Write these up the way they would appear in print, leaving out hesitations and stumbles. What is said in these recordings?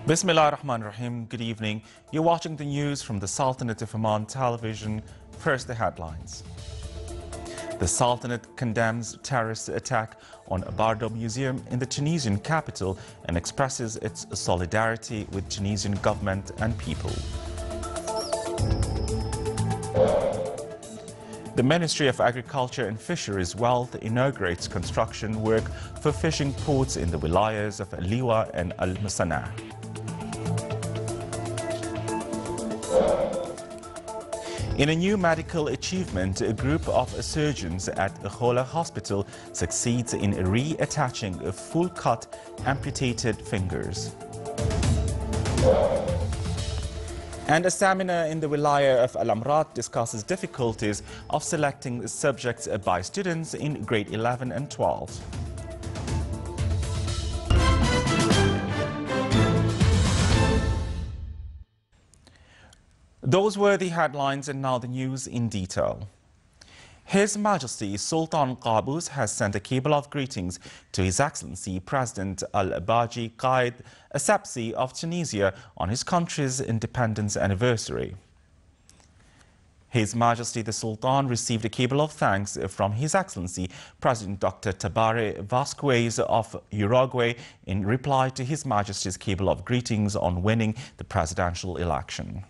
Bismillah ar-Rahman ar-Rahim. Good evening. You're watching the news from the Sultanate of Oman television. First, the headlines. The Sultanate condemns terrorist attack on a Bardo Museum in the Tunisian capital and expresses its solidarity with Tunisian government and people. The Ministry of Agriculture and Fisheries Wealth inaugurates construction work for fishing ports in the wilayas of Liwa and Al-Musana. In a new medical achievement, a group of surgeons at Khola Hospital succeeds in reattaching full-cut amputated fingers. And a seminar in the wilaya of Al-Amrat discusses difficulties of selecting subjects by students in grade 11 and 12. Those were the headlines, and now the news in detail. His Majesty Sultan Qaboos has sent a cable of greetings to His Excellency President Al-Baji Qaid Essebsi of Tunisia on his country's independence anniversary. His Majesty the Sultan received a cable of thanks from His Excellency President Dr. Tabare Vasquez of Uruguay in reply to His Majesty's cable of greetings on winning the presidential election.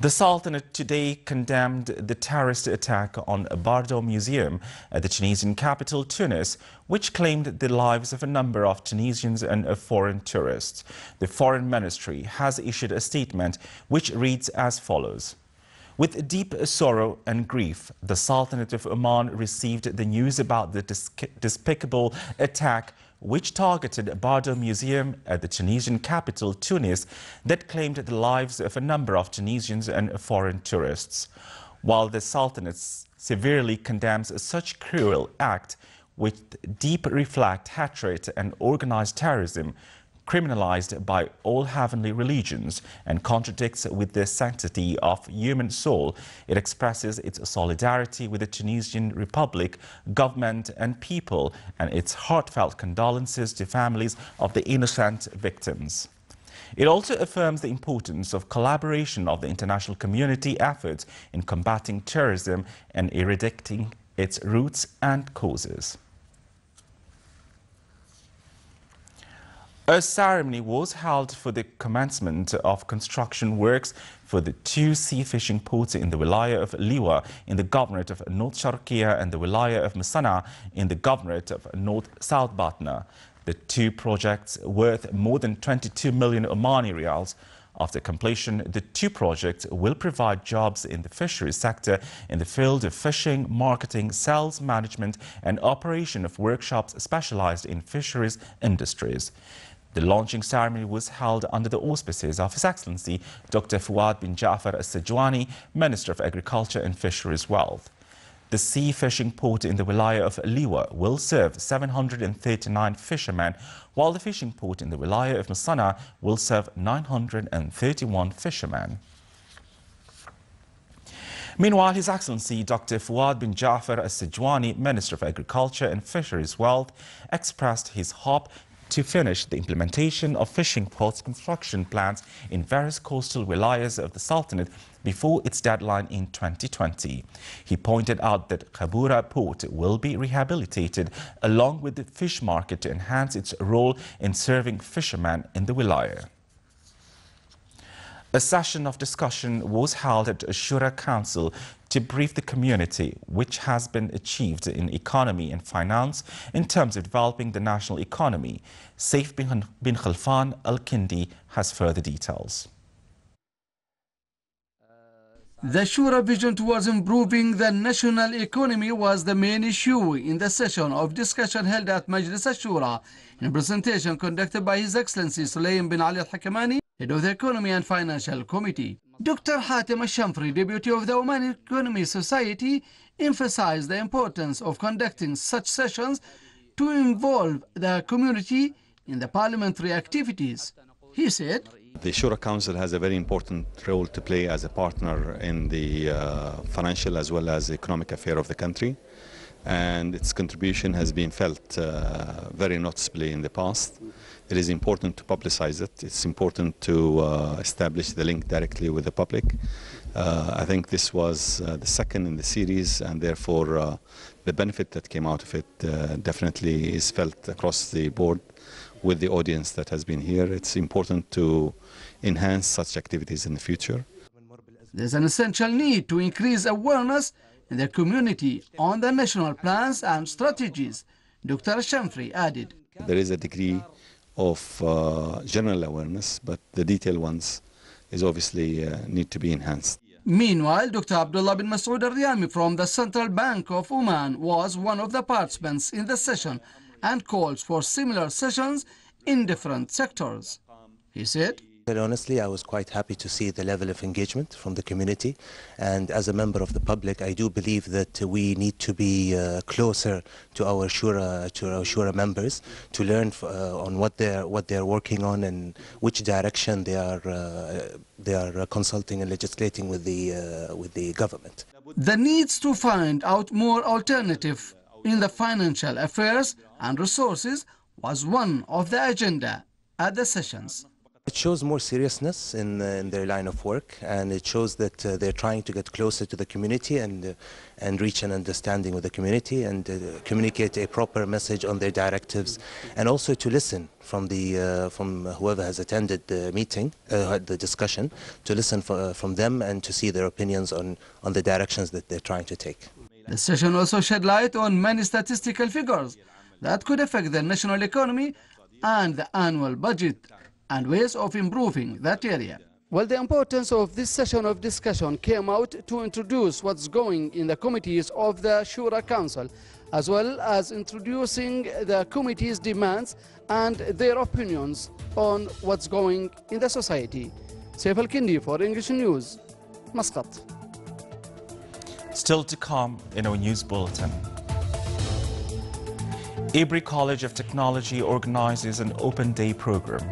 The Sultanate today condemned the terrorist attack on a Bardo Museum at the Tunisian capital, Tunis, which claimed the lives of a number of Tunisians and foreign tourists. The Foreign Ministry has issued a statement which reads as follows. With deep sorrow and grief, the Sultanate of Oman received the news about the despicable attack which targeted Bardo Museum at the Tunisian capital, Tunis, that claimed the lives of a number of Tunisians and foreign tourists. While the Sultanate severely condemns such cruel act, which deep reflect hatred and organized terrorism, criminalized by all heavenly religions and contradicts with the sanctity of human soul, it expresses its solidarity with the Tunisian Republic, government and people, and its heartfelt condolences to families of the innocent victims. It also affirms the importance of collaboration of the international community efforts in combating terrorism and eradicating its roots and causes. A ceremony was held for the commencement of construction works for the two sea fishing ports in the wilaya of Liwa in the governorate of North Sharqiya and the wilaya of Musana in the governorate of North South Batna. The two projects worth more than 22 million Omani riyals. After completion, the two projects will provide jobs in the fisheries sector in the field of fishing, marketing, sales management and operation of workshops specialized in fisheries industries. The launching ceremony was held under the auspices of His Excellency Dr. Fuad bin Ja'far Al-Sajwani, Minister of Agriculture and Fisheries Wealth. The sea fishing port in the wilaya of Liwa will serve 739 fishermen, while the fishing port in the wilaya of Musana will serve 931 fishermen. Meanwhile, His Excellency Dr. Fuad bin Ja'far Al-Sajwani, Minister of Agriculture and Fisheries Wealth, expressed his hope to finish the implementation of fishing ports construction plans in various coastal wilayas of the Sultanate before its deadline in 2020. He pointed out that Khabura port will be rehabilitated along with the fish market to enhance its role in serving fishermen in the wilaya. A session of discussion was held at Shura Council to brief the community which has been achieved in economy and finance in terms of developing the national economy. Saif bin Khalfan Al-Kindi has further details. The Shura vision towards improving the national economy was the main issue in the session of discussion held at Majlis Shura in a presentation conducted by His Excellency Sulaim bin Ali Al-Hakamani, Head of the Economy and Financial Committee. Dr. Hatem Al-Shamfri, Deputy of the Oman Economy Society, emphasized the importance of conducting such sessions to involve the community in the parliamentary activities. He said, The Shura Council has a very important role to play as a partner in the financial as well as economic affair of the country. and its contribution has been felt very noticeably in the past. It is important to publicize it. It's important to establish the link directly with the public. I think this was the second in the series, and therefore the benefit that came out of it definitely is felt across the board with the audience that has been here. It's important to enhance such activities in the future. There's an essential need to increase awareness in the community on the national plans and strategies, Dr. Shamfri added. There is a degree of general awareness, but the detailed ones is obviously need to be enhanced. Meanwhile, Dr. Abdullah bin Masoud al-Riyami from the Central Bank of Oman was one of the participants in the session and calls for similar sessions in different sectors. He said, honestly, I was quite happy to see the level of engagement from the community, and as a member of the public, I do believe that we need to be closer to our shura members to learn on what they're working on and which direction they are consulting and legislating with the government. The needs to find out more alternative in the financial affairs and resources was one of the agenda at the sessions. It shows more seriousness in their line of work, and it shows that they're trying to get closer to the community and reach an understanding with the community and communicate a proper message on their directives, and also to listen from whoever has attended the meeting, the discussion, to listen from them and to see their opinions on the directions that they're trying to take. The session also shed light on many statistical figures that could affect the national economy and the annual budget, and ways of improving that area. Well, the importance of this session of discussion came out to introduce what's going in the committees of the Shura Council, as well as introducing the committee's demands and their opinions on what's going in the society. Saif Al-Kindi for English News, Muscat. Still to come in our news bulletin. Abri College of Technology organizes an open day program.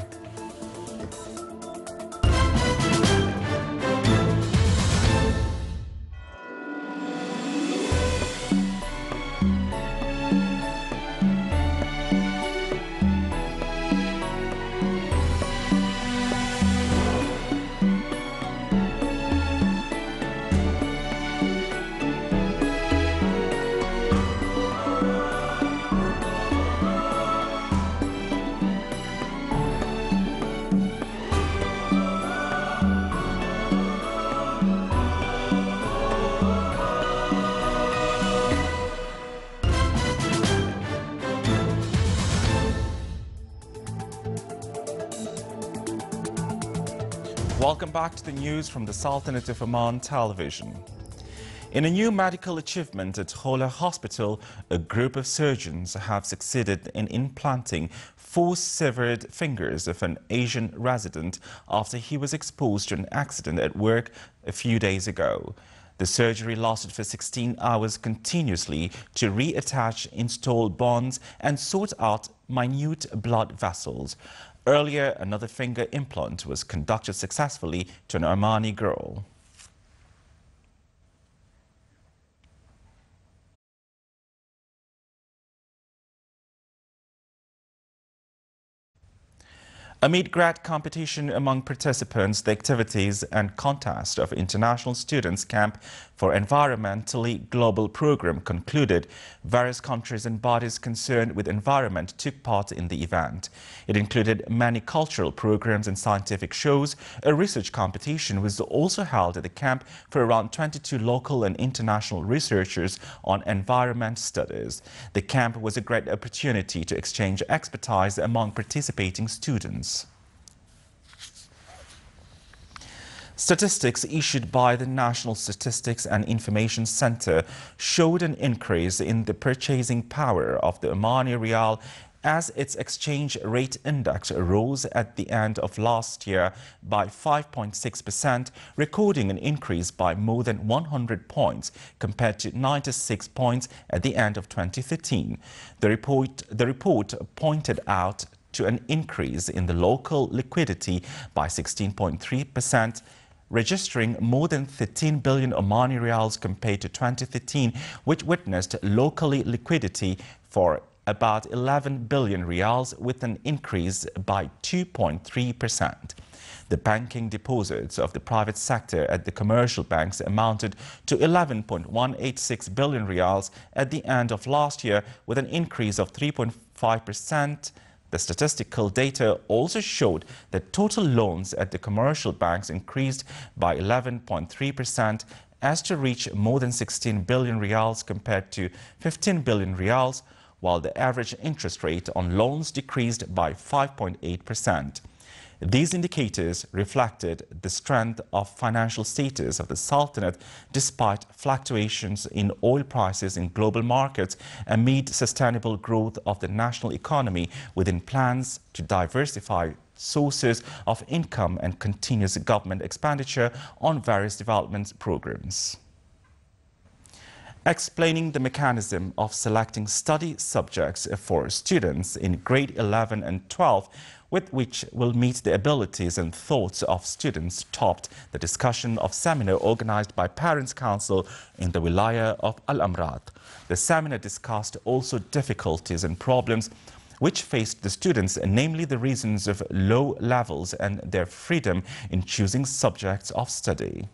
Welcome back to the news from the Sultanate of Oman television. In a new medical achievement at Hola Hospital, a group of surgeons have succeeded in implanting 4 severed fingers of an Asian resident after he was exposed to an accident at work a few days ago. The surgery lasted for 16 hours continuously to reattach, install bonds and sort out minute blood vessels. Earlier, another finger implant was conducted successfully to an Omani girl. Amid great competition among participants, the activities and contest of International Students Camp for Environmentally Global program concluded. Various countries and bodies concerned with environment took part in the event. It included many cultural programs and scientific shows. A research competition was also held at the camp for around 22 local and international researchers on environment studies. The camp was a great opportunity to exchange expertise among participating students. Statistics issued by the National Statistics and Information Center showed an increase in the purchasing power of the Omani Rial as its exchange rate index rose at the end of last year by 5.6%, recording an increase by more than 100 points compared to 96 points at the end of 2013. The report pointed out to an increase in the local liquidity by 16.3%, registering more than 13 billion Omani Riyals compared to 2013, which witnessed locally liquidity for about 11 billion Riyals with an increase by 2.3%. The banking deposits of the private sector at the commercial banks amounted to 11.186 billion Riyals at the end of last year, with an increase of 3.5%. The statistical data also showed that total loans at the commercial banks increased by 11.3% as to reach more than 16 billion Riyals compared to 15 billion Riyals, while the average interest rate on loans decreased by 5.8%. These indicators reflected the strength of financial status of the Sultanate despite fluctuations in oil prices in global markets amid sustainable growth of the national economy within plans to diversify sources of income and continuous government expenditure on various development programs. Explaining the mechanism of selecting study subjects for students in grade 11 and 12, with which will meet the abilities and thoughts of students, topped the discussion of seminar organized by Parents' Council in the Wilaya of Al-Amrat. The seminar discussed also difficulties and problems which faced the students, namely the reasons of low levels and their freedom in choosing subjects of study.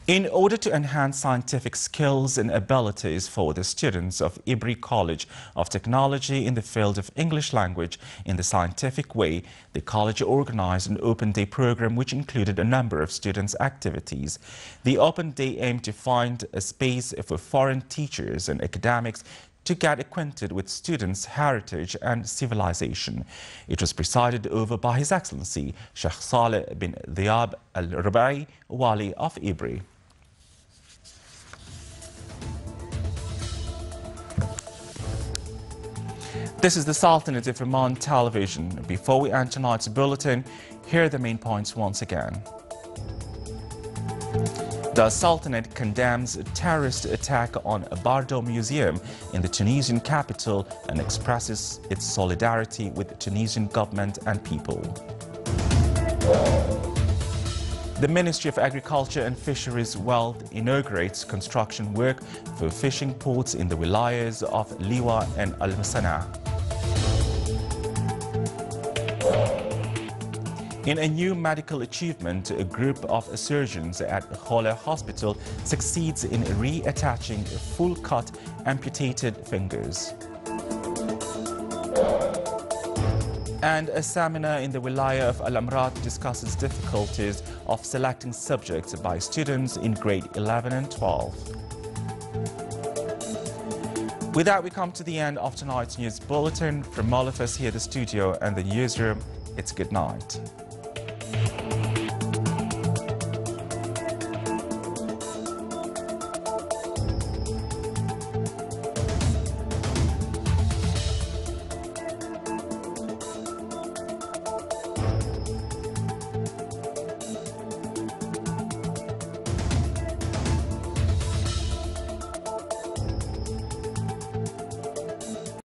In order to enhance scientific skills and abilities for the students of Ibri College of Technology in the field of English language in the scientific way, the college organized an open day program which included a number of students' activities. The open day aimed to find a space for foreign teachers and academics to get acquainted with students' heritage and civilization. It was presided over by His Excellency Sheikh Saleh bin Diab al-Rubai, Wali of Ibri. This is the Sultanate of Oman television. Before we end tonight's bulletin, here are the main points once again. The Sultanate condemns a terrorist attack on a Bardo museum in the Tunisian capital and expresses its solidarity with the Tunisian government and people. The Ministry of Agriculture and Fisheries Wealth inaugurates construction work for fishing ports in the wilayas of Liwa and Al-Musana. In a new medical achievement, a group of surgeons at Khola Hospital succeeds in reattaching full-cut amputated fingers. And a seminar in the Wilaya of Al-Amrat discusses difficulties of selecting subjects by students in grade 11 and 12. With that, we come to the end of tonight's news bulletin. From all of us here at the studio and the newsroom, it's good night.